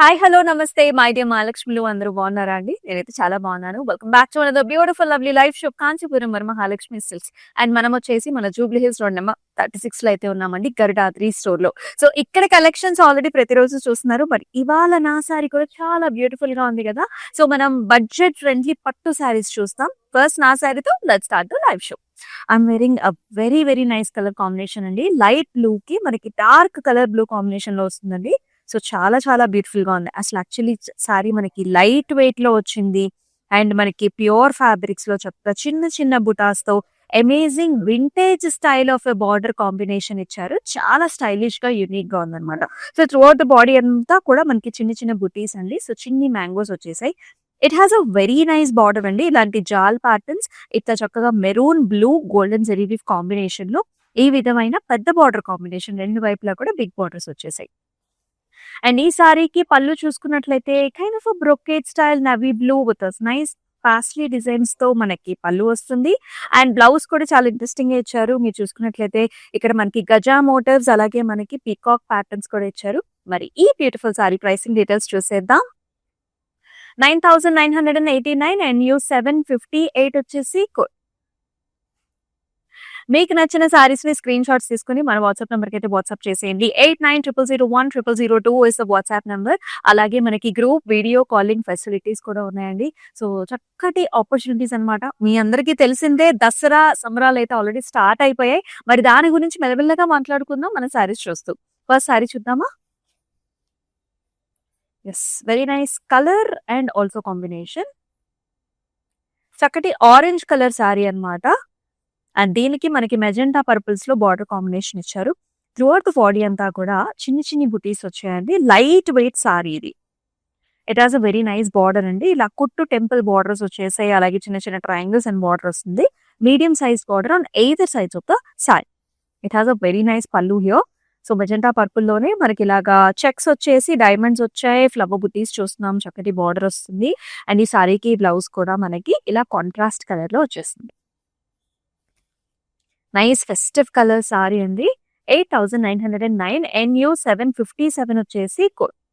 Hi hello నమస్తే my dear మహాలక్ష్మిలు అందరూ బాగున్నారా అండి? నేనైతే చాలా బాగున్నాను. Welcome back to another beautiful lovely life show Kanchipuram Mahalakshmi silks. And మనం వచ్చేసి మన జూబ్లీ హిల్స్ రోడ్ నెంబర్ 36 లో అయితే ఉన్నామండి, గరుడాద్రి స్టోర్ లో. సో ఇక్కడ కలెక్షన్స్ ఆల్రెడీ ప్రతిరోజు చూస్తున్నారు, బట్ ఇవాళ నా సారీ కూడా చాలా బ్యూటిఫుల్ గా ఉంది కదా. సో మనం బడ్జెట్ ఫ్రెండ్లీ పట్టు సారీస్ చూస్తాం. ఫస్ట్ నా సారీతో let's start the live show. I'm wearing a very very nice colour combination అండి. లైట్ బ్లూ కి మనకి డార్క్ కలర్ బ్లూ కాంబినేషన్ లో వస్తుందండి. సో చాలా చాలా బ్యూటిఫుల్ గా ఉంది. అసలు యాక్చువల్లీ సారీ మనకి లైట్ వెయిట్ లో వచ్చింది. అండ్ మనకి ప్యూర్ ఫ్యాబ్రిక్స్ లో చక్కగా చిన్న చిన్న బుటాస్ తో amazing vintage style of a border combination ఇచ్చారు. చాలా స్టైలిష్ గా యూనిక్ గా ఉందన్నమాట. So through out the body అంతా కూడా మనకి చిన్న చిన్న బుటీస్ అండి. సో చిన్ని మ్యాంగోస్ వచ్చేసాయి. It has a very nice border అండి. ఇలాంటి జాల్ ప్యాటర్న్స్ ఇట్లా చక్కగా maroon blue golden zari weave combination లో ఈ విధమైన పెద్ద బార్డర్ కాంబినేషన్ రెండు వైపులా కూడా బిగ్ బార్డర్స్ వచ్చేసాయి. అండ్ ఈ సారీకి పళ్ళు చూసుకున్నట్లయితే kind of brocade style navy blue with nice paisley designs తో మనకి పళ్ళు వస్తుంది. అండ్ బ్లౌజ్ కూడా చాలా ఇంట్రెస్టింగ్ గా ఇచ్చారు. మీరు చూసుకున్నట్లయితే ఇక్కడ మనకి గజా మోటివ్స్ అలాగే మనకి పీకాక్ ప్యాటర్న్స్ కూడా ఇచ్చారు. మరి ఈ బ్యూటిఫుల్ సారీ ప్రైసింగ్ డీటెయిల్స్ చూసేద్దాం. 9,989 అండ్ యూ 758 వచ్చేసి మీకు నచ్చిన సారీస్ ని స్క్రీన్ షాట్స్ తీసుకుని మన వాట్సాప్ నెంబర్ కి అయితే వాట్సాప్ చేసేయండి. 8900010002 ఇస్ ద వాట్సాప్ నెంబర్. అలాగే మనకి గ్రూప్ వీడియో కాలింగ్ ఫెసిలిటీస్ కూడా ఉన్నాయండి. సో చక్కటి ఆపర్చునిటీస్ అన్నమాట. మీ అందరికీ తెలిసిందే, దసరా సంబరాలు అయితే ఆల్రెడీ స్టార్ట్ అయిపోయాయి. మరి దాని గురించి మెల్లమెల్లగా మాట్లాడుకుందాం మన సారీస్ చూస్తూ. ఫస్ట్ సారీ చూద్దామా? Yes, very nice colour and also combination. చక్కటి ఆరెంజ్ కలర్ సారీ అన్నమాట. అండ్ దీనికి మనకి మెజెంటా పర్పుల్స్ లో బార్డర్ కాంబినేషన్ ఇచ్చారు. త్రూఅవుట్ ద బాడీ అంతా కూడా చిన్ని చిన్ని బుటీస్ వచ్చాయండి. లైట్ వెయిట్ సారీ ఇది. It has a very nice border అండి. ఇలా కుట్టు టెంపుల్ బార్డర్స్ వచ్చేసాయి. అలాగే చిన్న చిన్న ట్రయాంగిల్స్ అండ్ బార్డర్ వస్తుంది. Medium size border on either sides of the sari. It has a very nice pallu here. So magenta purple లోనే మనకి ఇలాగా చెక్స్ వచ్చేసి డైమండ్స్ వచ్చాయి. ఫ్లవర్ బుటీస్ చూస్తున్నాం. చక్కటి బార్డర్ వస్తుంది. అండ్ ఈ సారీకి బ్లౌజ్ కూడా మనకి ఇలా కాంట్రాస్ట్ కలర్ లో వచ్చేస్తుంది. నైస్ ఫెస్టివ్ కలర్ సారీ అండి. 8,909 NU 757 వచ్చేసి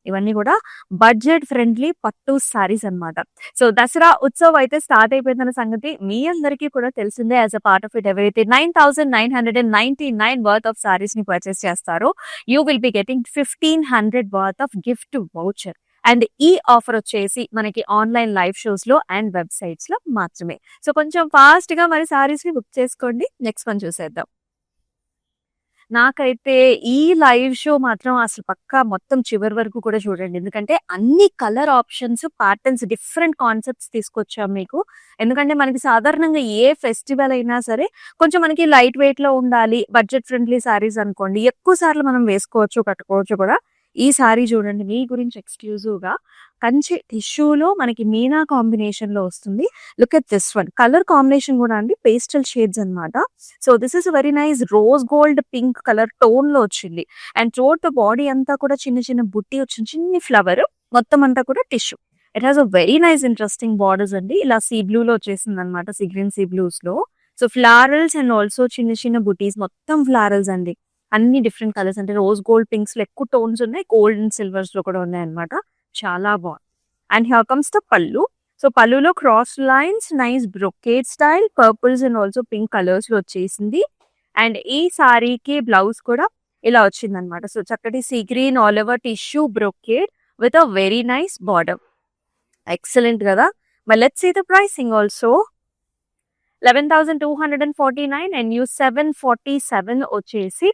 ఇవన్నీ కూడా బడ్జెట్ ఫ్రెండ్లీ పట్టు సారీస్ అన్నమాట. సో దసరా ఉత్సవ్ అయితే స్టార్ట్ అయిపోయిందన్న సంగతి మీ అందరికీ కూడా తెలిసిందే. As a part of it ఎవరైతే 9,999 వర్త్ ఆఫ్ సారీస్ ని పర్చేస్ చేస్తారో you will be getting 1,500 worth of gift voucher. And ఈ ఆఫర్ వచ్చేసి మనకి ఆన్లైన్ లైవ్ షోస్ లో అండ్ వెబ్సైట్స్ లో మాత్రమే. సో కొంచెం ఫాస్ట్ గా మరి సారీస్ ని బుక్ చేసుకోండి. నెక్స్ట్ వన్ చూసేద్దాం. నాకైతే ఈ లైవ్ షో మాత్రం అసలు పక్కా మొత్తం చివరి వరకు కూడా చూడండి. ఎందుకంటే అన్ని colour options, patterns, different concepts తీసుకొచ్చాం మీకు. ఎందుకంటే మనకి సాధారణంగా ఏ ఫెస్టివల్ అయినా సరే కొంచెం మనకి లైట్ వెయిట్ లో ఉండాలి, బడ్జెట్ ఫ్రెండ్లీ సారీస్ అనుకోండి, ఎక్కువ సార్లు మనం వేసుకోవచ్చు, కట్టుకోవచ్చు కూడా. ఈ సారీ చూడండి, మీ గురించి ఎక్స్క్లూజివ్ గా కంచి టిష్యూలో మనకి మీనా కాంబినేషన్ లో వస్తుంది. Look at this one. Colour combination కూడా అండి పేస్టల్ షేడ్స్ అన్నమాట. So this is very nice rose gold pink colour tone లో వచ్చింది. అండ్ త్రూఅవుట్ ద బాడీ అంతా కూడా చిన్న చిన్న బుట్టి వచ్చింది, చిన్ని ఫ్లవర్, మొత్తం అంతా కూడా tissue. It has a very nice interesting borders అండి. ఇలా సీ బ్లూ లో వచ్చేసింది అనమాట, సీ గ్రీన్ సీ బ్లూస్ లో. సో ఫ్లారల్స్ అండ్ ఆల్సో చిన్న చిన్న బుటీస్, మొత్తం ఫ్లారల్స్ అండి. అన్ని డిఫరెంట్ కలర్స్, అంటే రోజ్ గోల్డ్ పింక్స్ లో ఎక్కువ టోన్స్ ఉన్నాయి, గోల్డ్ అండ్ సిల్వర్స్ లో కూడా ఉన్నాయి అనమాట. చాలా బాగుంది. అండ్ హియర్ కమ్స్ ద పళ్ళు. సో పళ్ళులో cross lines, nice brocade style, purples and also pink colours లో వచ్చేసింది. అండ్ ఈ సారీకి బ్లౌజ్ కూడా ఇలా వచ్చింది అనమాట. సో చక్కటి sea green all over tissue brocade with a very nice border. Excellent కదా. మరి let's see the pricing also. 11,249 and you 747 వచ్చేసి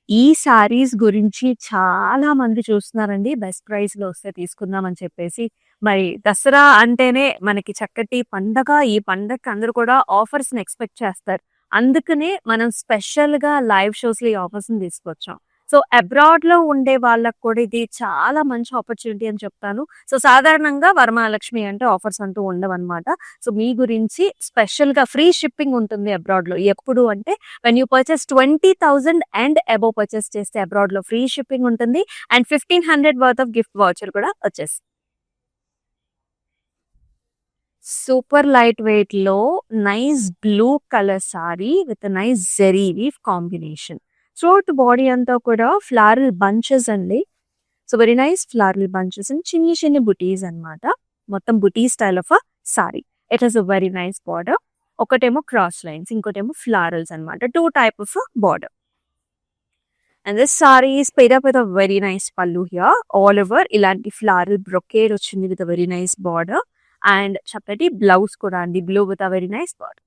ఈ సారీస్ గురించి చాలా మంది చూస్తున్నారండి. బెస్ట్ ప్రైస్ లో వస్తే తీసుకుందాం అని చెప్పేసి. మరి దసరా అంటేనే మనకి చక్కటి పండగ. ఈ పండగకి అందరూ కూడా ఆఫర్స్ ని ఎక్స్పెక్ట్ చేస్తారు. అందుకనే మనం స్పెషల్ గా లైవ్ షోస్ లో ఈ ఆఫర్స్ ని తీసుకొచ్చాం. సో అబ్రాడ్ లో ఉండే వాళ్ళకి కూడా ఇది చాలా మంచి ఆపర్చునిటీ అని చెప్తాను. సో సాధారణంగా వరమహాలక్ష్మి అంటే ఆఫర్స్ అంటూ ఉండవన్నమాట. సో మీ గురించి స్పెషల్ గా ఫ్రీ షిప్పింగ్ ఉంటుంది అబ్రాడ్ లో. ఎప్పుడు అంటే when you purchase 20,000 and above purchase చేస్తే అబ్రాడ్ లో ఫ్రీ షిప్పింగ్ ఉంటుంది. And 1,500 worth of gift voucher కూడా వచ్చేస్తుంది. సూపర్ లైట్ వెయిట్ లో nice blue colour sari with nice zari weave combination. Throughout body అంతా కూడా ఫ్లారల్ బంచెస్ అండి. So very nice floral bunches and చిన్ని చిన్ని బుటీస్ అన్నమాట. మొత్తం buti style of sari. It is a very nice border. ఒకటేమో క్రాస్ లైన్స్, ఇంకోటేమో ఫ్లారల్స్ అన్నమాట. 2 type of border. And this sari is paired up with a very nice pallu here. All over ఇలాంటి floral brocade వచ్చింది with a very nice border. And చక్కటి blouse కూడా అండి, blue with a very nice border.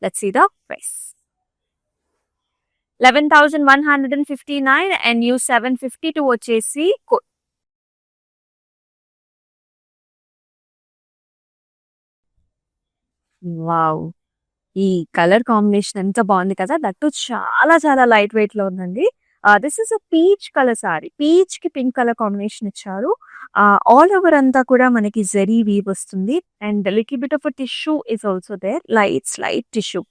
Let's see the price. 11,159 and you 752 వచ్చేసి wow! ఈ colour combination ఎంత బాగుంది కదా! దట్టు చాలా చాలా లైట్ వెయిట్ లో ఉందండి. This is a peach colour sari. Peach కి పింక్ కలర్ కాంబినేషన్ ఇచ్చారు. ఆల్ ఓవర్ అంతా కూడా మనకి జరీ వీవ్ వస్తుంది. And little bit of tissue is also there, light tissue.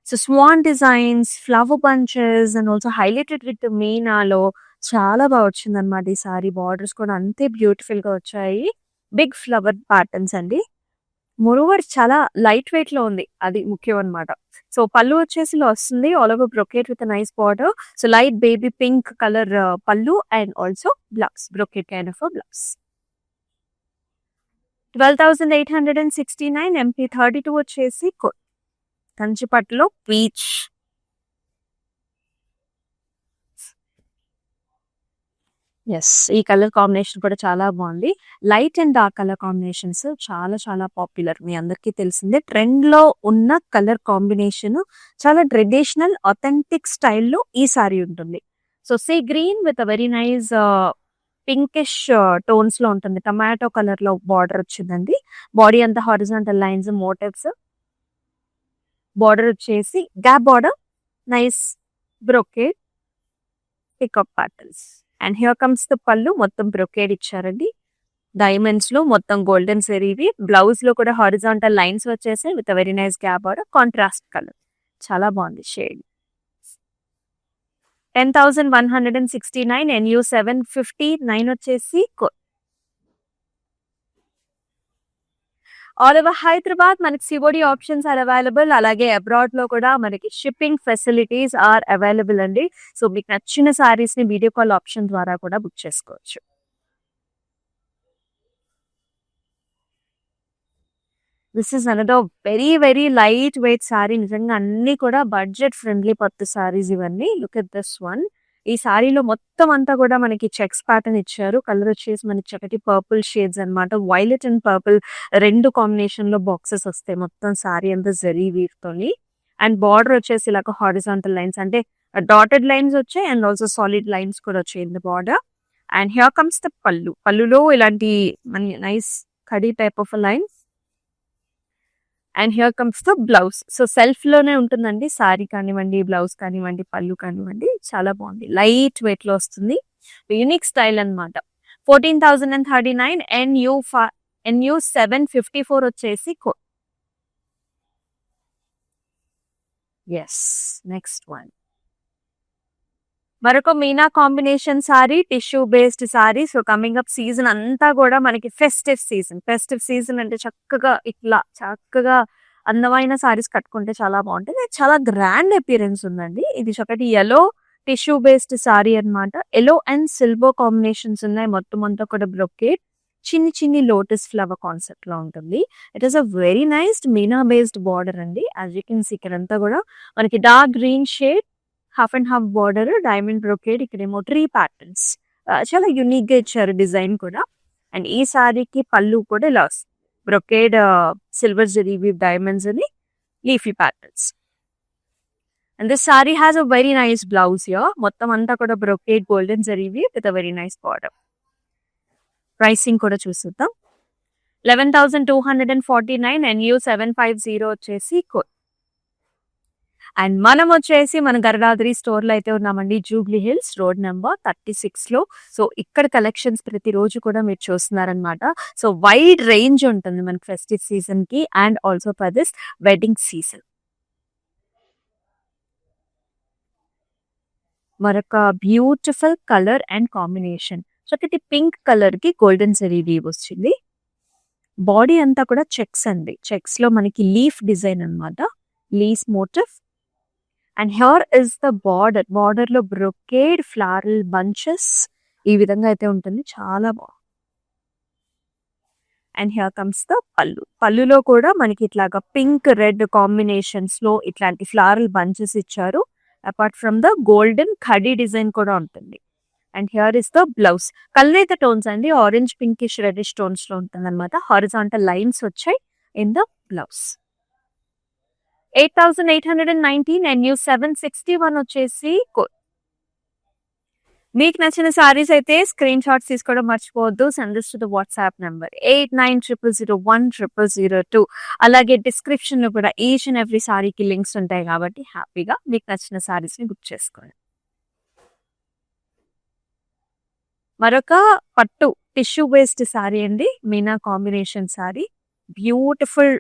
So swan designs, flower bunches and also highlighted with మీనాలో చాలా బాగా వచ్చింది అనమాట. ఈ సారీ బార్డర్స్ కూడా అంతే బ్యూటిఫుల్ గా వచ్చాయి. బిగ్ ఫ్లవర్ ప్యాటర్న్స్ అండి. మోరోవర్ చాలా లైట్ వెయిట్ లో ఉంది, అది ముఖ్యం అనమాట. సో పళ్ళు వచ్చేసి ఇలా వస్తుంది, all over brocade with nice border. So light baby pink colour pallu and also blouse, brocade kind of blouse. 12,869 MP32 వచ్చేసి కంచిపట్టులో పీచ్. ఎస్, ఈ కలర్ కాంబినేషన్ కూడా చాలా బాగుంది. Light and dark colour combinations చాలా చాలా పాపులర్, మీ అందరికీ తెలిసిందే. ట్రెండ్ లో ఉన్న కలర్ కాంబినేషన్ చాలా ట్రెడిషనల్ ఆథెంటిక్ స్టైల్లో ఈ సారీ ఉంటుంది. So sea green with very nice pinkish tones లో ఉంటుంది. టమాటో కలర్ లో బార్డర్ వచ్చిందండి. బాడీ అంతా హారిజాంటల్ లైన్స్ మోటివ్స్. బార్డర్ వచ్చేసి gap border, nice brocade pickup patterns. And here comes the pallu, మొత్తం బ్రొకేడ్ ఇచ్చారండి. డైమండ్స్ లో మొత్తం గోల్డెన్ సెరీవి. బ్లౌజ్ లో కూడా హారిజాంటల్ లైన్స్ వచ్చేసి with very nice gap border, contrast colour. చాలా బాగుంది షేడ్. 10,169 NU 759 వచ్చేసి ఆల్ ఓవర్ హైదరాబాద్ మనకి సిఓడి ఆప్షన్స్ ఆర్ అవైలబుల్. అలాగే అబ్రాడ్ లో కూడా మనకి షిప్పింగ్ ఫెసిలిటీస్ ఆర్ అవైలబుల్ అండి. సో మీకు నచ్చిన సారీస్ ని వీడియో కాల్ ఆప్షన్ ద్వారా కూడా బుక్ చేసుకోవచ్చు. This is another very very light weight sorry. నిజంగా అన్ని కూడా బడ్జెట్ ఫ్రెండ్లీ పట్టు సారీస్ ఇవన్నీ. Look at this one. ఈ సారీలో మొత్తం అంతా కూడా మనకి చెక్స్ ప్యాటర్న్ ఇచ్చారు. కలర్ వచ్చేసి మనకి చక్కటి పర్పుల్ షేడ్స్ అన్నమాట. వైలెట్ అండ్ పర్పుల్ రెండు కాంబినేషన్ లో బాక్సెస్ వస్తాయి మొత్తం సారీ అంతా జరీ వీటితోని. అండ్ బార్డర్ వచ్చేసి ఇలాగ హారిజాంటల్ లైన్స్, అంటే డాటెడ్ లైన్స్ వచ్చాయి అండ్ ఆల్సో సాలిడ్ లైన్స్ కూడా వచ్చాయి in the border. And here comes the pallu. పళ్ళులో ఇలాంటి nice khadi type of line. And here comes the blouse. So self లోనే ఉంటుందండి సారీ కానివ్వండి, బ్లౌజ్ కానివ్వండి, పళ్ళు కానివ్వండి. చాలా బాగుంది, లైట్ వెయిట్ లో వస్తుంది. యూనిక్ స్టైల్ అనమాట. 14,039 NU 754 వచ్చేసి ఎస్. నెక్స్ట్ వన్ మరొక Meena combination sorry, tissue based sorry. So coming up season అంతా కూడా మనకి ఫెస్టివ్ సీజన్ అంటే చక్కగా అందమైన సారీస్ కట్టుకుంటే చాలా బాగుంటుంది. చాలా గ్రాండ్ అపియరెన్స్ ఉందండి. ఇది చక్కటి ఎల్లో టిష్యూ బేస్డ్ సారీ అనమాట. ఎల్లో అండ్ సిల్వర్ కాంబినేషన్స్ ఉన్నాయి. మొత్తం అంతా కూడా బ్రొకేట్, చిన్ని చిన్ని లోటస్ ఫ్లవర్ కాన్సెప్ట్ లో ఉంటుంది. It is a very nice Meena based border అండి. యాజ్ యూ కెన్ సీ ఇక్కడంతా కూడా మనకి dark green shade, half and half border, diamond brocade, ఇక్కడేమో ట్రీ ప్యాటర్న్స్. చాలా యూనిక్ గా ఇచ్చారు డిజైన్ కూడా. అండ్ ఈ సారీకి పళ్ళు కూడా ఇలా brocade silver zari weave diamonds అని leafy patterns. And this sari has a very nice blouse here. మొత్తం అంతా కూడా brocade golden zari weave with a very nice border. Pricing కూడా చూసుద్దాం. 11,249 NU 750 వచ్చేసి అండ్ మనం వచ్చేసి మన గరడాద్రి స్టోర్ లో అయితే ఉన్నామండి, జూబ్లీ హిల్స్ రోడ్ నెంబర్ 36 లో. సో ఇక్కడ కలెక్షన్స్ ప్రతిరోజు కూడా మీరు చూస్తున్నారనమాట. సో వైడ్ రేంజ్ ఉంటుంది మనకి ఫెస్టివ్ సీజన్ కి and also for this wedding season. మరొక బ్యూటిఫుల్ కలర్ అండ్ కాంబినేషన్. చక్కటి పింక్ కలర్ కి గోల్డెన్ జరీ వీవ్ వచ్చింది. బాడీ అంతా కూడా చెక్స్ అండి. చెక్స్ లో మనకి లీఫ్ డిజైన్ అనమాట, leaf motif. And here is the border. Border లో బ్రొకేడ్ ఫ్లారల్ బంచెస్, ఈ విధంగా అయితే ఉంటుంది. చాలా బాగుంది. And here comes the pallu. పళ్ళులో కూడా మనకి ఇట్లాగా పింక్ రెడ్ కాంబినేషన్స్ లో ఇట్లాంటి ఫ్లారల్ బంచెస్ ఇచ్చారు. Apart from the golden khadi design కూడా ఉంటుంది. And here is the blouse. Colour అయితే టోన్స్ అండి ఆరెంజ్ పింకిష్ రెడిష్ టోన్స్ లో ఉంటుంది అనమాట. హారిజాంటల్ లైన్స్ వచ్చాయి in the blouse. 8,819 and new 761 వచ్చేసి మీకు నచ్చిన సారీస్ అయితే స్క్రీన్ షాట్స్ తీసుకోవడం మర్చిపోవద్దు. Send this to the WhatsApp number 8900010002. అలాగే డిస్క్రిప్షన్ లో కూడా ఈచ్ అండ్ ఎవ్రీ సారీకి లింక్స్ ఉంటాయి కాబట్టి హ్యాపీగా మీకు నచ్చిన సారీస్ ని బుక్ చేసుకోండి. మరొక పట్టు టిష్యూ బేస్డ్ సారీ అండి. Meena combination sorry. బ్యూటిఫుల్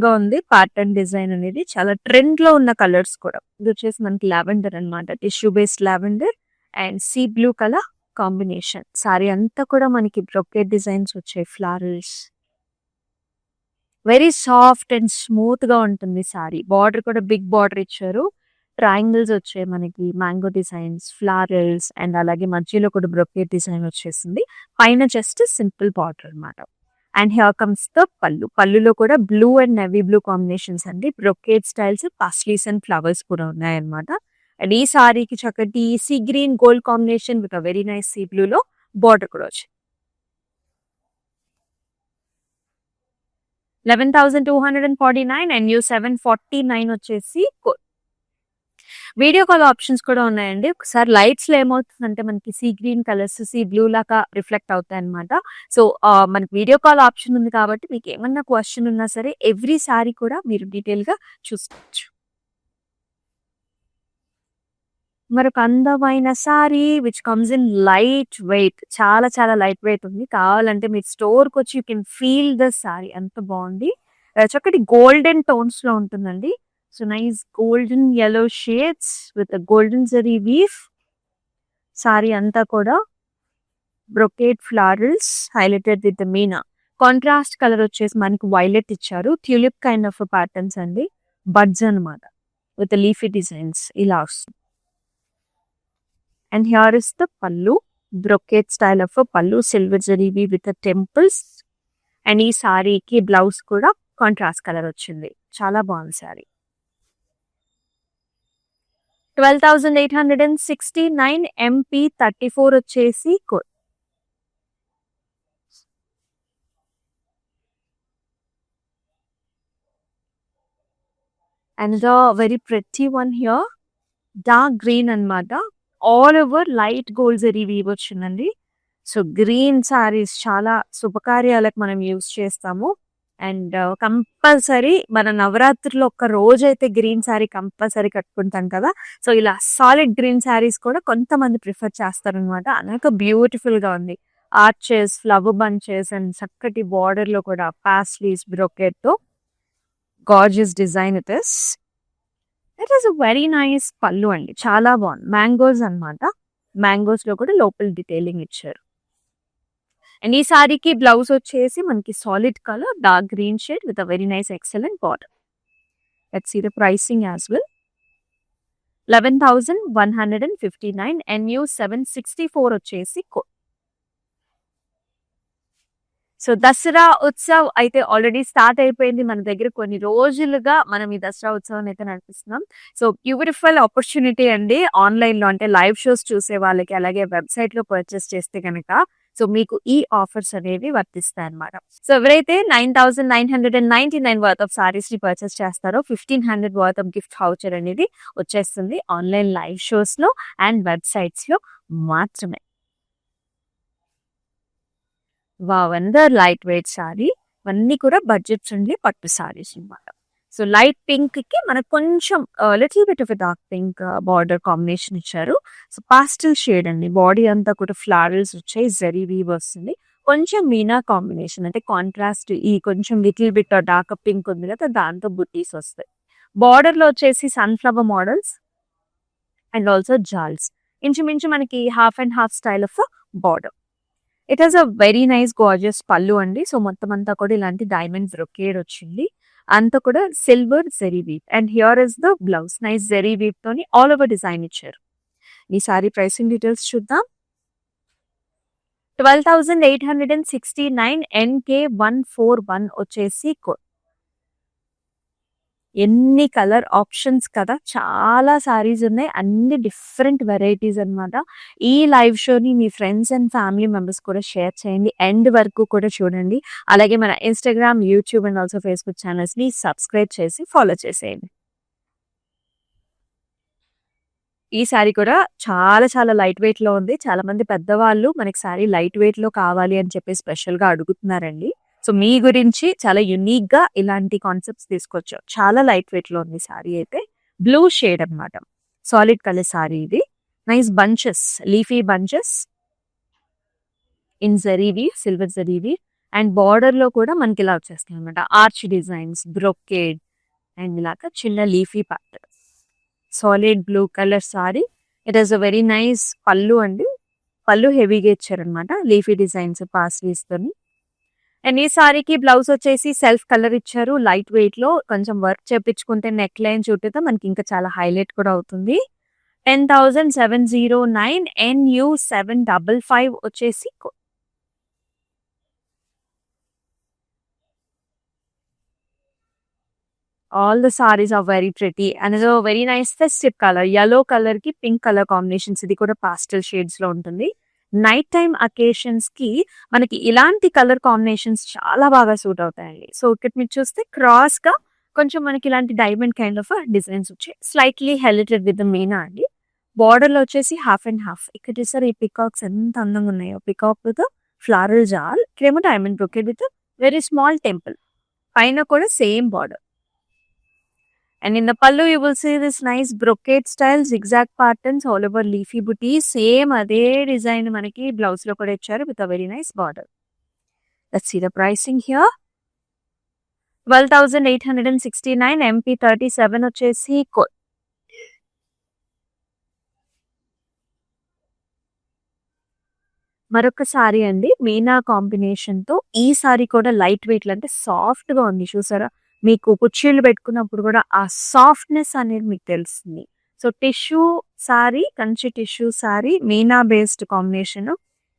గా ఉంది. ప్యాటర్న్ డిజైన్ అనేది చాలా ట్రెండ్ లో ఉన్న కలర్స్ కూడా. ఇది వచ్చేసి మనకి లావెండర్ అనమాట. Tissue based lavender and sea blue colour combination. Sorry అంతా కూడా మనకి బ్రొకెట్ డిజైన్స్ వచ్చాయి. Florals very soft and smooth గా ఉంటుంది సారీ. బార్డర్ కూడా బిగ్ బార్డర్ ఇచ్చారు. ట్రయాంగిల్స్ వచ్చాయి మనకి. మ్యాంగో డిజైన్స్, ఫ్లారల్స్ అండ్ అలాగే మధ్యలో కూడా బ్రొకెట్ డిజైన్ వచ్చేసింది. పైన జస్ట్ సింపుల్ బార్డర్ అనమాట. And here comes the pallu. పళ్ళులో కూడా blue and navy blue combinations అండి. Brocade styles, paisleys and flowers కూడా ఉన్నాయన్నమాట. అండ్ ఈ సారీకి చక్కటి sea green gold combination with very nice sea blue లో బార్డర్ కూడా వచ్చింది. 11,249 అండ్ న్యూ 749 వచ్చేసి వీడియో కాల్ ఆప్షన్స్ కూడా ఉన్నాయండి. ఒకసారి లైట్స్ లో ఏమవుతుందంటే మనకి sea green colours sea blue లాగా రిఫ్లెక్ట్ అవుతాయి అనమాట. సో మనకి వీడియో కాల్ ఆప్షన్ ఉంది కాబట్టి మీకు ఏమన్నా క్వశ్చన్ ఉన్నా సరే ఎవ్రీ సారీ కూడా మీరు డీటెయిల్ గా చూసుకోవచ్చు. మరొక అందమైన sorry which comes in light weight. చాలా చాలా లైట్ వెయిట్ ఉంది. కావాలంటే మీరు స్టోర్ కి వచ్చి you can feel the sari. అంత బాగుంది. చక్కటి గోల్డెన్ టోన్స్ లో ఉంటుందండి. So nice golden yellow shades with golden zari weave. Sari అంతా కూడా brocade florals highlighted with meena. Contrast colour వచ్చేసి మనకి వైలెట్ ఇచ్చారు. ట్యూలిప్ కైండ్ ఆఫ్ ప్యాటర్న్స్ అండి. బడ్స్ అనమాట విత్ లీఫీ డిజైన్స్ ఇలా వస్తుంది. And here is the pallu. Brocade style of pallu, silver జరీవి విత్ టెంపుల్స్. అండ్ ఈ సారీకి బ్లౌజ్ కూడా కాంట్రాస్ట్ కలర్ వచ్చింది. చాలా బాగుంది సారీ. 12,869 MP34 వచ్చేసి and the very pretty one here dark green అనమాట. All over light gold zari weave వచ్చిందండి. సో గ్రీన్ సారీస్ చాలా శుభకార్యాలకు మనం యూజ్ చేస్తాము. అండ్ కంపల్సరీ మన నవరాత్రిలో ఒక్క రోజు అయితే గ్రీన్ సారీ కంపల్సరీ కట్టుకుంటాం కదా. సో ఇలా సాలిడ్ గ్రీన్ సారీస్ కూడా కొంతమంది ప్రిఫర్ చేస్తారనమాట. అనేక బ్యూటిఫుల్ గా ఉంది. ఆర్చెస్, ఫ్లవర్ బంచెస్ అండ్ చక్కటి బార్డర్ లో కూడా పాస్లీస్ బ్రొకెట్ తో gorgeous design it is very nice pallu అండి. చాలా బాగుంది. మ్యాంగోస్ అనమాట. మ్యాంగోస్ లో కూడా లోపల డీటెయిలింగ్ ఇచ్చారు. అండ్ ఈ సారీకి బ్లౌజ్ వచ్చేసి మనకి solid colour dark green shade with a very nice excellent border. Let's see the pricing as well. 11,159 and new 764 వచ్చేసి సో దసరా ఉత్సవ్ అయితే ఆల్రెడీ స్టార్ట్ అయిపోయింది. మన దగ్గర కొన్ని రోజులుగా మనం ఈ దసరా ఉత్సవం అయితే నడిపిస్తున్నాం. సో బ్యూటిఫుల్ ఆపర్చునిటీ అండి. ఆన్లైన్ లో అంటే లైవ్ షోస్ చూసే వాళ్ళకి, అలాగే వెబ్సైట్ లో పర్చేస్ చేస్తే కనుక సో మీకు ఈ ఆఫర్స్ అనేవి వర్తిస్తాయి అనమాట. సో ఎవరైతే 9,999 వర్త్ ఆఫ్ సారీస్ ని పర్చేస్ చేస్తారో 1,500 వర్త్ ఆఫ్ గిఫ్ట్ వౌచర్ అనేది వచ్చేస్తుంది ఆన్లైన్ లైవ్ షోస్ లో అండ్ వెబ్సైట్స్ లో మాత్రమే. Wow, under light weight sorry. ఇవన్నీ కూడా బడ్జెట్ ఫ్రెండ్లీ పట్టు సారీస్ అనమాట. సో లైట్ పింక్ కి మనకు కొంచెం little bit of dark pink border combination ఇచ్చారు. సో పాస్టల్ షేడ్ అండి. బాడీ అంతా కూడా ఫ్లారల్స్ వచ్చాయి. జరీ వీవ్ వస్తుంది. కొంచెం మీనా కాంబినేషన్ అంటే కాంట్రాస్ట్ ఈ కొంచెం లిటిల్ బిట్ డార్క్ పింక్ ఉంది కదా, దాంతో బుట్టీస్ వస్తాయి. బార్డర్ లో వచ్చేసి సన్ఫ్లవర్ మోడల్స్ అండ్ ఆల్సో జాల్స్. ఇంచుమించు మనకి half and half style of border. It has a very nice gorgeous పళ్ళు అండి. సో మొత్తం అంతా కూడా ఇలాంటి డైమండ్ బ్రొకేడ్ వచ్చింది. అంతా కూడా silver zari weave. And here is the blouse. Nice zari weave తోని ఆల్ ఓవర్ డిజైన్ ఇచ్చారు. ఈ సారీ ప్రైసింగ్ డీటెయిల్స్ చూద్దాం. 12,869 NK141 వచ్చేసి ఎన్ని కలర్ ఆప్షన్స్ కదా! చాలా సారీస్ ఉన్నాయి. అన్ని డిఫరెంట్ వెరైటీస్ అన్నమాట. ఈ లైవ్ షోని మీ ఫ్రెండ్స్ అండ్ ఫ్యామిలీ మెంబర్స్ కూడా షేర్ చేయండి. ఎండ్ వరకు కూడా చూడండి. అలాగే మన Instagram, YouTube and also Facebook ఛానల్స్‌ని సబ్స్క్రైబ్ చేసి ఫాలో చేసేయండి. ఈ సారీ కూడా చాలా చాలా లైట్ వెయిట్‌లో ఉంది. చాలా మంది పెద్దవాళ్ళు మనకి సారీ లైట్ వెయిట్‌లో కావాలి అని చెప్పి స్పెషల్‌గా అడుగుతున్నారండి. సో, మీ గురించి చాలా యూనిక్‌గా ఇలాంటి కాన్సెప్ట్స్ తీసుకొచ్చాం. చాలా లైట్ వెయిట్‌లో ఉంది సారీ అయితే. బ్లూ షేడ్ అన్నమాట. సాలిడ్ కలర్ సారీ ఇది. Nice bunches, leafy bunches in zari weave, silver zari weave and బార్డర్‌లో కూడా మనకి ఇలా వచ్చేస్తాయన్నమాట. ఆర్చ్ డిజైన్స్, బ్రొకేడ్ అండ్ ఇలాగా చిన్న leafy pattern. Solid blue colour sari. It is a very nice pallu అండి. పళ్ళు హెవీగా ఇచ్చారనమాట. లీఫీ డిజైన్స్ పాస్లీస్ తోని. అండ్ ఈ సారీకి బ్లౌజ్ వచ్చేసి సెల్ఫ్ కలర్ ఇచ్చారు. లైట్ వెయిట్ లో కొంచెం వర్క్ చేపించుకుంటే నెక్ లైన్ చుట్టూతో మనకి ఇంకా చాలా హైలైట్ కూడా అవుతుంది. 10,709 NU755 వచ్చేసి all the saris are very pretty and ఇదో very nice festive colour. Yellow colour కి పింక్ కలర్ కాంబినేషన్స్. ఇది కూడా పాస్టల్ షేడ్స్ లో ఉంటుంది. నైట్ టైమ్ అకేషన్స్ కి మనకి ఇలాంటి కలర్ కాంబినేషన్స్ చాలా బాగా సూట్ అవుతాయండి. సో ఇక్కడ మీరు చూస్తే క్రాస్ గా కొంచెం మనకి ఇలాంటి డైమండ్ కైండ్ ఆఫ్ డిజైన్స్ వచ్చాయి. స్లైట్లీ హైలైటెడ్ విత్ మీనా అండి. బార్డర్ లో వచ్చేసి హాఫ్ అండ్ హాఫ్. ఇక్కడ చూసారు ఈ పికాక్స్ ఎంత అందంగా ఉన్నాయో. పికాక్ విత్ ఫ్లారల్ జాల్, ఇక్కడేమో diamond brocade with very small temple. పైన కూడా same border. And in the pallu, you will see this nice brocade style zigzag patterns all over leafy booties. Same అదే design మనకి blouse లో కూడా ఇచ్చారు with a very nice border. Let's see the pricing here. 12,869 MP37 వచ్చేసి మరొక sorry అండి. Meena combination తో ఈ సారీ కూడా లైట్ వెయిట్ అంటే సాఫ్ట్ గా ఉంది. చూసారా, మీకు కుర్చీలు పెట్టుకున్నప్పుడు కూడా ఆ సాఫ్ట్నెస్ అనేది మీకు తెలుస్తుంది. So tissue sorry, Kanchi tissue sorry, Meena based combination.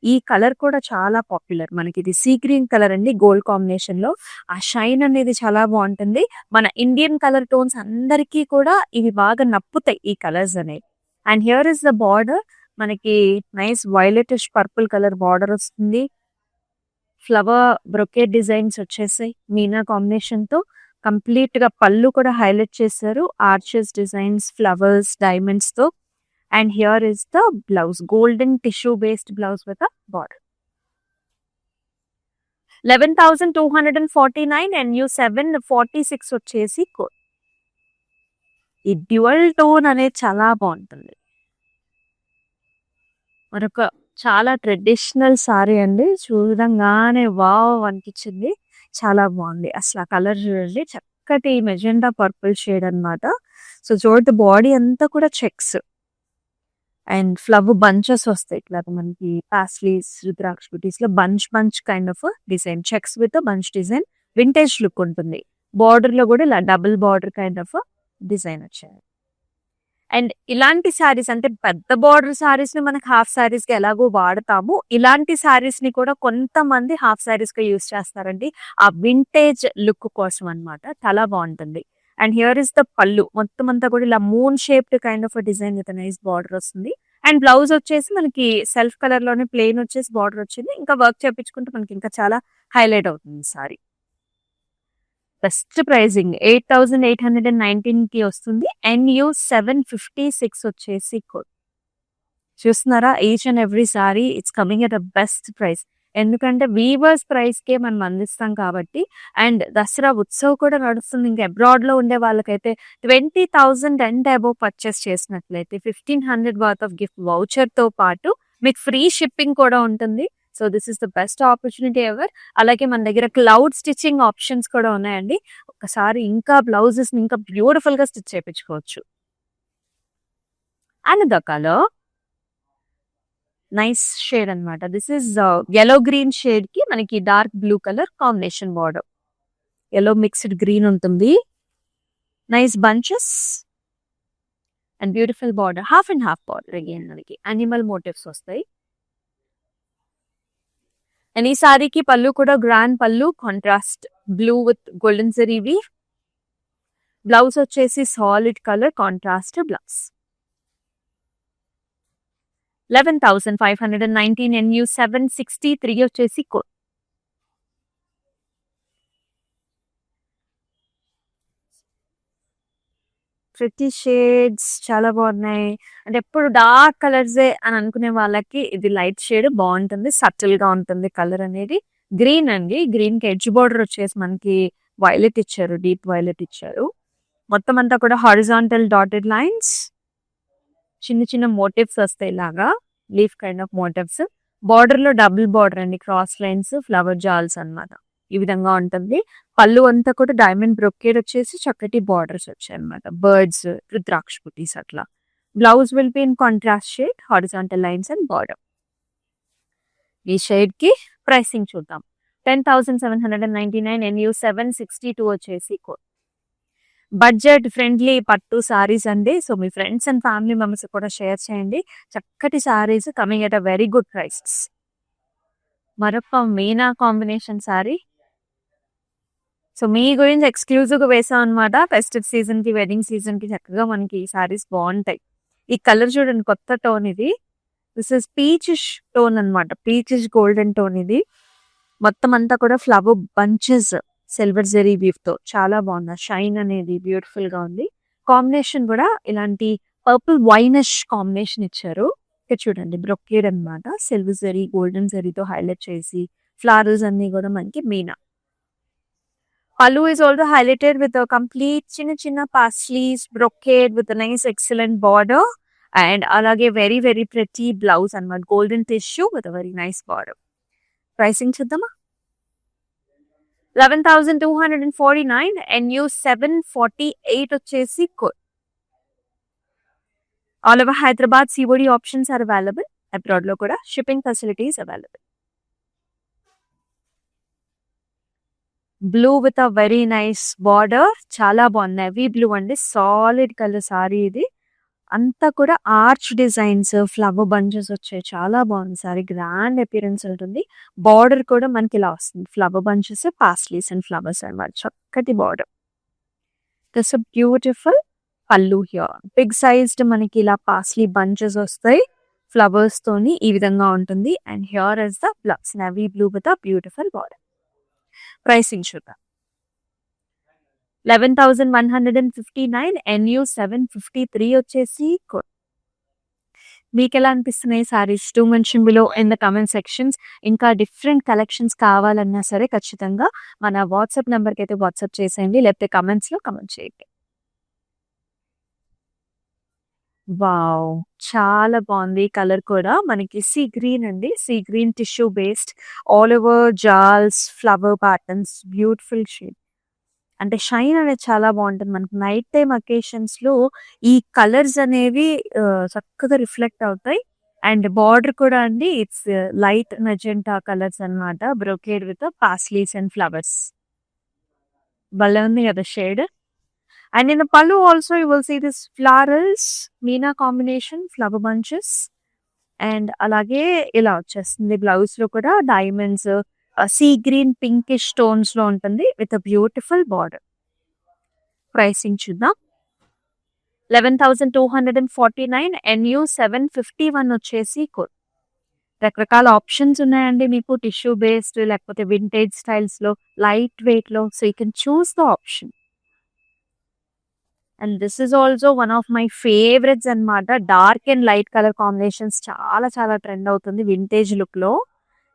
ఈ కలర్ కూడా చాలా పాపులర్. మనకి ఇది సీ గ్రీన్ కలర్ అండి, గోల్డ్ కాంబినేషన్ లో. ఆ షైన్ అనేది చాలా బాగుంటుంది. మన ఇండియన్ కలర్ టోన్స్ అందరికీ కూడా ఇవి బాగా నప్పుతాయి ఈ కలర్స్ అనేవి. And here is the border. మనకి nice violetish purple colour border వస్తుంది. ఫ్లవర్ బ్రొకేట్ డిజైన్స్ వచ్చేసాయి మీనా కాంబినేషన్ తో. కంప్లీట్ గా పళ్ళు కూడా హైలైట్ చేశారు. ఆర్చెస్ డిజైన్స్, ఫ్లవర్స్, డైమండ్స్ తో. And here is the blouse, golden tissue based blouse with border. 11,249 and NU746 వచ్చేసి ఈ డ్యూయల్ టోన్ అనేది చాలా బాగుంటుంది. మరొక చాలా ట్రెడిషనల్ సారీ అండి. చూడంగానే వావ్ అనిపించింది. చాలా బాగుంది. అసలు ఆ కలర్ చూడండి, చక్కటి మెజెండా పర్పుల్ షేడ్ అన్నమాట. సో చూడండి, బాడీ అంతా కూడా చెక్స్ అండ్ ఫ్లవర్ బంచెస్ వస్తాయి. ఇట్లా మనకి పాస్లీస్, రుద్రాక్ష బుటీస్ లో bunch kind of design, checks with bunch design. Vintage look ఉంటుంది. బార్డర్ లో కూడా ఇలా double border kind of design వచ్చాయి. అండ్ ఇలాంటి సారీస్ అంటే పెద్ద బార్డర్ సారీస్ ని మనకి హాఫ్ సారీస్ కి ఎలాగో వాడతాము, ఇలాంటి సారీస్ ని కూడా కొంతమంది హాఫ్ సారీస్ గా యూస్ చేస్తారండి. ఆ వింటేజ్ లుక్ కోసం అన్నమాట. చాలా బాగుంటుంది. And here is the pallu. మొత్తం అంతా కూడా ఇలా moon shaped kind of design with nice border వస్తుంది. అండ్ బ్లౌజ్ వచ్చేసి మనకి సెల్ఫ్ కలర్ లోనే ప్లెయిన్ వచ్చేసి బార్డర్ వచ్చింది. ఇంకా వర్క్ చేపించుకుంటే మనకి ఇంకా చాలా హైలైట్ అవుతుంది సారీ. బెస్ట్ ప్రైజింగ్ 8,819 కి వస్తుంది. NU756 వచ్చేసి చూస్తున్నారా, each and every sorry it's coming at a best price. ఎందుకంటే వీవర్స్ ప్రైస్ కే మనం అందిస్తాం కాబట్టి. అండ్ దసరా ఉత్సవ్ కూడా నడుస్తుంది. ఇంకా అబ్రాడ్ లో ఉండే వాళ్ళకైతే 20,000 అండ్ అబోవ్ పర్చేస్ చేసినట్లయితే 1,500 వర్త్ ఆఫ్ గిఫ్ట్ వౌచర్ తో పాటు మీకు ఫ్రీ షిప్పింగ్ కూడా ఉంటుంది. So this is the best opportunity ever. అలాగే మన దగ్గర క్లౌడ్ స్టిచ్చింగ్ ఆప్షన్స్ కూడా ఉన్నాయండి. ఒకసారి ఇంకా బ్లౌజెస్ ఇంకా బ్యూటిఫుల్ గా స్టిచ్ చేయించుకోవచ్చు. And the colour nice shade అన్నమాట. This is yellow green shade కి మనకి dark blue colour combination border. yellow mixed green ఉంటుంది. Nice bunches and beautiful border. Half and half border. Again మనకి animal motives వస్తాయి. And ఈ సారీకి పళ్ళు కూడా grand pallu, contrast blue with golden zari weave. Blouse వచ్చేసి solid colour contrast blouse. 11,519 NU 763 వచ్చేసి code. ప్రతి shades చాలా బాగున్నాయి. అంటే ఎప్పుడు డార్క్ కలర్సే అని అనుకునే వాళ్ళకి ఇది లైట్ షేడ్ బాగుంటుంది, సటిల్ గా ఉంటుంది కలర్ అనేది. గ్రీన్ అండి, గ్రీన్ కి ఎడ్జ్ బార్డర్ వచ్చేసి మనకి వైలెట్ ఇచ్చారు, డీప్ వైలెట్ ఇచ్చారు. మొత్తం అంతా కూడా హారిజాంటల్ డాటెడ్ లైన్స్, చిన్న చిన్న మోటివ్స్ వస్తాయి ఇలాగా, leaf kind of motifs. Border లో డబుల్ బార్డర్ అండి, క్రాస్ లైన్స్, ఫ్లవర్ జాల్స్ అన్నమాట. ఈ విధంగా ఉంటుంది. పళ్ళు అంతా కూడా డైమండ్ బ్రొకేడ్ వచ్చేసి చక్కటి బార్డర్స్ వచ్చాయి అనమాట, బర్డ్స్, రుద్రాక్ష బుటీస్ అట్లా. Blouse will be in contrast shade, horizontal lines and border. ఈ షేడ్ కి ప్రైసింగ్ చూద్దాం. 10,799 NU 762 వచ్చేసి కోడ్. బడ్జెట్ ఫ్రెండ్లీ పట్టు సారీస్ అండి. So me friends and family members కూడా షేర్ చేయండి. చక్కటి saris coming at a very good prices. మరొక మీనా కాంబినేషన్ సారీ. సో మీ గురించి ఎక్స్క్లూజివ్ గా వేసాం అనమాట. ఫెస్టివ్ సీజన్ కి, వెడ్డింగ్ సీజన్ కి చక్కగా మనకి ఈ సారీస్ బాగుంటాయి. ఈ కలర్ చూడండి, కొత్త టోన్ ఇది. దిస్ ఇస్ పీచిష్ టోన్ అనమాట, పీచిష్ గోల్డెన్ టోన్ ఇది. మొత్తం అంతా కూడా flower bunches silver zari weave తో చాలా బాగుంది. షైన్ అనేది బ్యూటిఫుల్ గా ఉంది. కాంబినేషన్ కూడా ఇలాంటి పర్పుల్ వైనిష్ కాంబినేషన్ ఇచ్చారు. ఇక్కడ చూడండి, బ్రొకేడ్ అనమాట, సిల్వర్ జెరీ గోల్డెన్ జెరీతో హైలైట్ చేసి ఫ్లవర్స్ అన్ని కూడా మనకి Meena. Pallu is also highlighted with a complete chinna chinna parsleys, brocade with a nice excellent border, and alage very very pretty blouse and golden tissue with a very nice border. Pricing chuddama. 11,249 NU 748 వచ్చేసి code. All over Hyderabad COD options are available. Abroad లో కూడా shipping facilities available. Blue with a very nice border, చాలా బాగుంది. Navy blue అండి, solid colour sari ఇది. అంతా కూడా arch designs, flower bunches వచ్చాయి, చాలా బాగుంది సారీ. గ్రాండ్ అపియరెన్స్ ఉంటుంది. బార్డర్ కూడా మనకి ఇలా వస్తుంది, flower bunches, paisleys and flowers అన్నమాట. చక్కటి బార్డర్. దిస్ బ్యూటిఫుల్ పల్లు హియర్. బిగ్ సైజ్డ్ మనకి ఇలా పాస్లీ బంచెస్ వస్తాయి ఫ్లవర్స్ తోని, ఈ విధంగా ఉంటుంది. And here is the blouse, navy blue with a beautiful border. Pricing చూద్దాం. 11,159 NU 753 వచ్చేసి కోడ్. మీకు ఎలా అనిపిస్తున్నాయి saris? To mention below in the comment sections. ఇంకా డిఫరెంట్ కలెక్షన్స్ కావాలన్నా సరే ఖచ్చితంగా మన వాట్సాప్ నెంబర్కి అయితే వాట్సాప్ చేసేయండి, లేకపోతే కమెంట్స్ లో కమెంట్ చేయండి. వావ్, చాలా బాగుంది. కలర్ కూడా మనకి సీ గ్రీన్ అండి, sea green tissue based, all over jaals, flower patterns, beautiful shade. అంటే షైన్ అనేది చాలా బాగుంటుంది. మనకి నైట్ టైం అకేషన్స్ లో ఈ కలర్స్ అనేవి చక్కగా రిఫ్లెక్ట్ అవుతాయి. అండ్ బార్డర్ కూడా అండి, ఇట్స్ లైట్ మెజెంటా కలర్స్ అన్నమాట, brocade with paisleys and flowers. భలే ఉంది కదా shade. And in the pallu also you will see this florals, meena combination, flower bunches. And alage ila vachesthundi. Blouse lo kuda diamonds, sea green pinkish tones lo untundi with a beautiful border. Pricing chuddam. 11,249 NU 751 వచ్చేసి code. రకరకాల options ఉన్నాయండి మీకు, tissue based లేకపోతే vintage styles లో, light weight లో. So you can choose the option. And this is also one of my favourites అన్నమాట. Dark and light colour combinations చాలా చాలా ట్రెండ్ అవుతుంది వింటేజ్ లుక్ లో.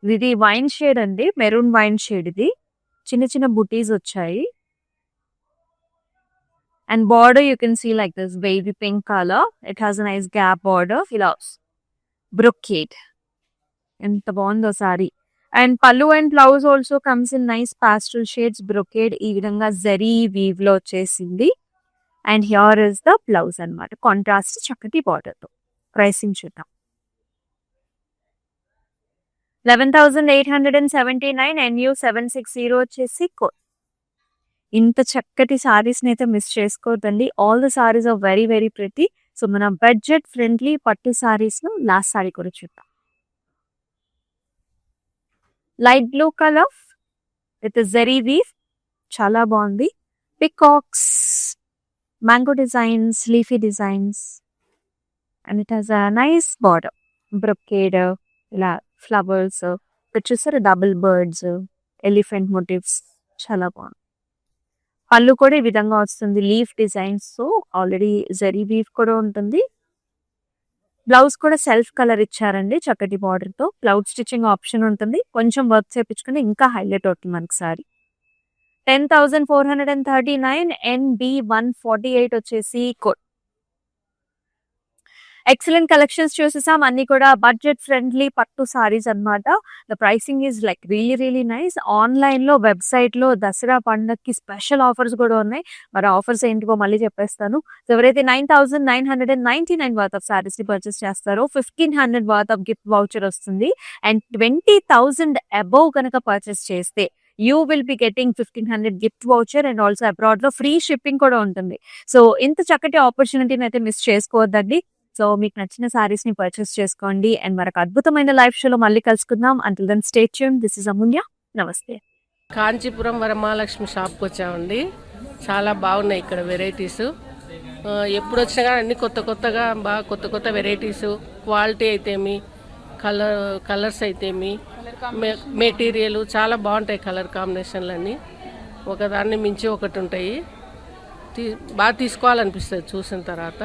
ఇది వైన్ షేడ్ అండి, మెరూన్ వైన్ షేడ్. ఇది చిన్న చిన్న బుటీస్ వచ్చాయి. And border you can see like this baby pink colour. It has a nice gap border, ఫిలాస్ బ్రొకేడ్. ఎంత బాగుందో sari. And pallu and blouse also comes in nice pastel shades, brocade. ఈ విధంగా జరీ వీవ్ లో వచ్చేసింది. And here is the blouse అన్నమాట, contrast చక్కటి border తో. ప్రైసింగ్ చూద్దాం. 11,879 NU 760 వచ్చేసి కోడ్. ఇంత చక్కటి సారీస్ ని అయితే మిస్ చేసుకోవద్దండి. All the saris are very very pretty. So మన బడ్జెట్ ఫ్రెండ్లీ పట్టు సారీస్ లో లాస్ట్ సారీ కూడా చూద్దాం. Light blue colour with zari weave, చాలా బాగుంది. Peacocks, mango designs, leafy designs, and it has a nice border, brocade, ఇలా ఫ్లవర్స్, ఇక్కడ చూసారు డబుల్ బర్డ్స్, ఎలిఫెంట్ మోటివ్స్, చాలా బాగుంది. పళ్ళు కూడా ఈ విధంగా వస్తుంది, లీఫ్ డిజైన్స్ తో. ఆల్రెడీ జరీ వీవ్ కూడా ఉంటుంది. బ్లౌజ్ కూడా సెల్ఫ్ కలర్ ఇచ్చారండి, చక్కటి బార్డర్ తో. క్లౌడ్ స్టిచ్చింగ్ ఆప్షన్ ఉంటుంది, కొంచెం వర్క్ చేపించుకుని ఇంకా హైలైట్ అవుతుంది మనకి సారీ. 10,439 NB148 వచ్చేసి కోడ్. ఎక్సలెంట్ కలెక్షన్స్ చూసేసాం, అన్ని కూడా బడ్జెట్ ఫ్రెండ్లీ పట్టు సారీస్ అన్నమాట. The pricing is like really nice. Online లో, వెబ్సైట్ లో దసరా పండగకి స్పెషల్ ఆఫర్స్ కూడా ఉన్నాయి. మరి ఆఫర్స్ ఏంటివో మళ్ళీ చెప్పేస్తాను. సో ఎవరైతే 9,999 వర్త్ ఆఫ్ సారీస్ ని పర్చేస్ చేస్తారో 1,500 వర్త్ ఆఫ్ గిఫ్ట్ వౌచర్ వస్తుంది. అండ్ 20,000 అబౌవ్ కనుక పర్చేస్ చేస్తే you will be getting 1,500 gift voucher and also abroad లో ఫ్రీ షిప్పింగ్ కూడా ఉంటుంది. సో ఇంత చక్కటి ఆపర్చునిటీని అయితే మిస్ చేసుకోవద్దండి. సో మీకు నచ్చిన సారీస్ ని పర్చేస్ చేసుకోండి. అండ్ మరొక అద్భుతమైన లైవ్ షోలో మళ్ళీ కలుసుకుందాం. Until then stay tuned. This is Amulya. నమస్తే. కాంచీపురం వరమహాలక్ష్మి షాప్కి వచ్చామండి. చాలా బాగున్నాయి ఇక్కడ వెరైటీస్. ఎప్పుడు వచ్చినా కానీ అన్ని కొత్తగా బాగా కొత్త వెరైటీస్, క్వాలిటీ అయితేమి, కలర్స్ అయితేమి, మెటీరియల్ చాలా బాగుంటాయి. కలర్ కాంబినేషన్లు అన్నీ ఒకదాన్ని మించి ఒకటి ఉంటాయి. బాగా తీసుకోవాలనిపిస్తుంది చూసిన తర్వాత.